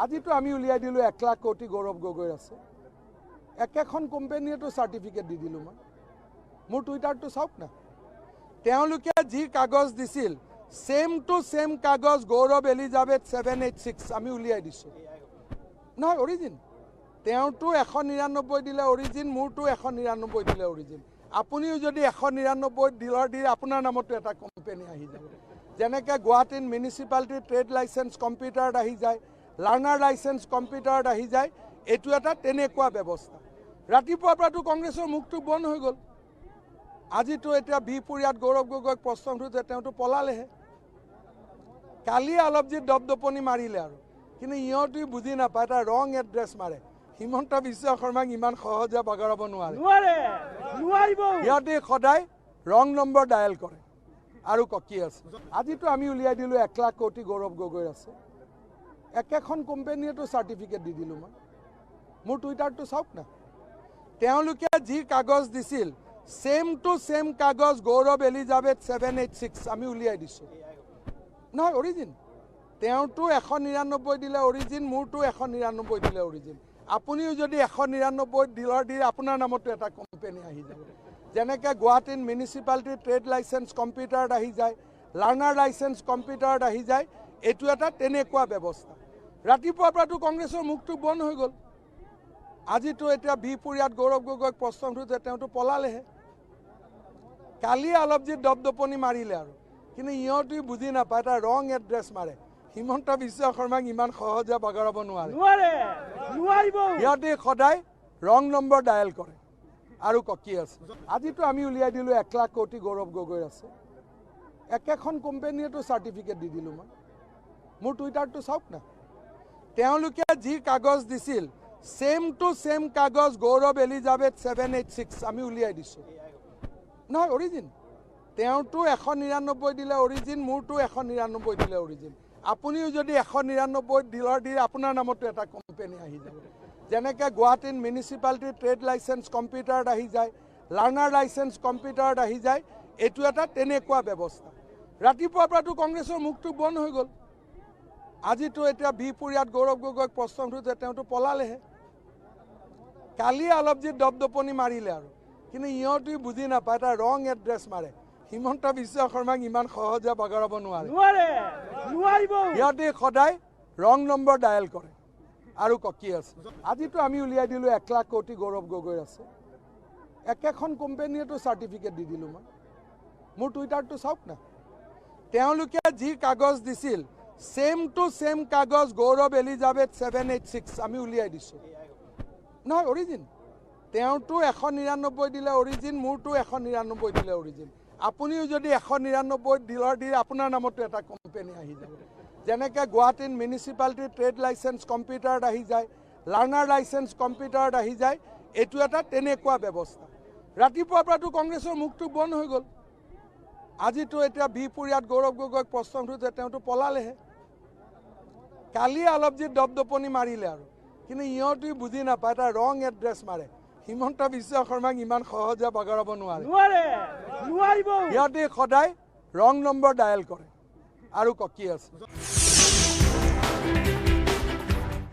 আজিতো আমি উলিয়াই দিলোঁ 1 লাখ কোটি গৌৰৱ গগৈৰ আছে একেখন কোম্পানীয়েতো চাৰ্টিফিকেট দি দিলোঁ মই মোৰ টুইটাৰটো চাওক না তেওঁলোকে যি কাগজ দিছিল সেম টু সেম কাগজ গৌৰৱ এলিজাবেথ 786 আমি উলিয়াই দিছোঁ নহয় অৰিজিন তেওঁটো 199 দিলে অৰিজিন মোৰটো 199 দিলে অৰিজিন আপুনিও যদি 199 ডিলাৰ দি আপোনাৰ নামতো এটা কোম্পানী আহি যাব যেনেকৈ গুৱাহাটীত মিউনিচিপালিটি ট্ৰেড লাইসেন্স কম্পিউটাৰত আহি যায় লাৰ্নাৰ লাইসেন্স কম্পিউটাৰত আহি যায় এইটো এটা তেনেকুৱা ব্যৱস্থা ৰাতিপুৱাৰ পৰাটো কংগ্ৰেছৰ মুখটো বন্ধ হৈ গ'ল আজিতো এতিয়া বিপুৰীয়াত গৌৰৱ গগৈক প্ৰশ্ন সুধোতে তেওঁটো পলালেহে কালি অলপ যি দপদপনি মাৰিলে আৰু কিন্তু ইহঁতে বুজি নাপায় এটা ৰং এড্ৰেছ মাৰে হিমন্ত বিশ্ব শৰ্মাক ইমান সহজে বাগৰাব নোৱাৰে ইহঁতে সদায় ৰং নম্বৰ ডায়েল কৰে আৰু কি আছে আজিতো আমি উলিয়াই দিলোঁ 1 লাখ কোটি গৌৰৱ গগৈৰ আছে একেখন কোম্পানীয়েতো চাৰ্টিফিকেট দি দিলোঁ মই মোৰ টুইটাৰটো চাওক না তেওঁলোকে যি কাগজ দিছিল সেম টু সেম কাগজ গৌৰৱ এলিজাবেথ 786 আমি উলিয়াই দিছোঁ নহয় অৰিজিন তেওঁটো 199 দিলে অৰিজিন মোৰটো 199 দিলে অৰিজিন আপুনিও যদি 199 ডিলাৰ দি আপোনাৰ নামতো এটা কোম্পানী আহি যাব যেনেকৈ গুৱাহাটীত মিউনিচিপালিটি ট্ৰেড লাইসেন্স কম্পিউটাৰত আহি যায় লাৰ্নাৰ লাইসেন্স কম্পিউটাৰত আহি যায় এইটো এটা তেনেকুৱা ব্যৱস্থা ৰাতিপুৱাৰ পৰাটো কংগ্ৰেছৰ মুখটো বন্ধ হৈ গ'ল আজিতো এতিয়া বিপুৰীয়াত গৌৰৱ গগৈক প্ৰশ্ন সুধোতে তেওঁটো পলালেহে কালি অলপ যি দপদপনি মাৰিলে আৰু কিন্তু ইহঁতে বুজি নাপায় এটা ৰং এড্ৰেছ মাৰে হিমন্ত বিশ্ব শৰ্মাক ইমান সহজে বাগৰাব নোৱাৰে ইহঁতে সদায় ৰং নম্বৰ ডায়েল কৰে আৰু কি আছে আজিতো আমি উলিয়াই দিলোঁ 1 লাখ কোটি গৌৰৱ গগৈৰ আছে একেখন কোম্পানীয়েতো চাৰ্টিফিকেট দি দিলোঁ মই মোৰ টুইটাৰটো চাওক না তেওঁলোকে যি কাগজ দিছিল সেম টু সেম কাগজ গৌৰৱ এলিজাবেথ 786 আমি উলিয়াই দিছোঁ নহয় অৰিজিন তেওঁটো 199 দিলে অৰিজিন মোৰটো 199 দিলে অৰিজিন আপুনিও যদি 199 ডিলাৰ দি আপোনাৰ নামতো এটা কোম্পানী আহি যাব যেনেকৈ গুৱাহাটীত মিউনিচিপালিটি ট্ৰেড লাইসেন্স কম্পিউটাৰত আহি যায় লাৰ্নাৰ লাইসেন্স কম্পিউটাৰত আহি যায় এইটো এটা তেনেকুৱা ব্যৱস্থা ৰাতিপুৱাৰ পৰাটো কংগ্ৰেছৰ মুখটো বন্ধ হৈ গ'ল আজিতো এতিয়া বিপুৰীয়াত গৌৰৱ গগৈক প্ৰশ্ন সুধোতে তেওঁটো পলালেহে কালি অলপ যি দপদপনি মাৰিলে আৰু কিন্তু ইহঁতে বুজি নাপায় এটা ৰং এড্ৰেছ মাৰে হিমন্ত বিশ্ব শৰ্মাক ইমান সহজে বাগৰাব নোৱাৰে ইহঁতে সদায় ৰং নম্বৰ ডায়েল কৰে আৰু কি আছে আজিতো আমি উলিয়াই দিলোঁ 1 লাখ কোটি গৌৰৱ গগৈৰ আছে একেখন কোম্পানীয়েতো চাৰ্টিফিকেট দি দিলোঁ মই মোৰ টুইটাৰটো চাওক না তেওঁলোকে যি কাগজ দিছিল সেম টু সেম কাগজ গৌৰৱ এলিজাবেথ 786 আমি উলিয়াই দিছোঁ নহয় অৰিজিন তেওঁটো 199 দিলে অৰিজিন মোৰটো 199 দিলে অৰিজিন আপুনিও যদি 199 ডিলাৰ দি আপোনাৰ নামতো এটা কোম্পানী আহি যাব যেনেকৈ গুৱাহাটীত মিউনিচিপালিটি ট্ৰেড লাইসেন্স কম্পিউটাৰত আহি যায় লাৰ্নাৰ লাইসেন্স কম্পিউটাৰত আহি যায় এইটো এটা তেনেকুৱা ব্যৱস্থা ৰাতিপুৱাৰ পৰাটো কংগ্ৰেছৰ মুখটো বন্ধ হৈ গ'ল আজিতো এতিয়া বিপুৰীয়াত গৌৰৱ গগৈক প্ৰশ্ন সুধোতে তেওঁটো পলালেহে কালি অলপ যি দপদপনি মাৰিলে আৰু কিন্তু ইহঁতে বুজি নাপায় এটা ৰং এড্ৰেছ মাৰে হিমন্ত বিশ্ব শৰ্মাক ইমান সহজে বাগৰাব নোৱাৰে ইহঁতে সদায় ৰং নম্বৰ ডায়েল কৰে আৰু কি আছে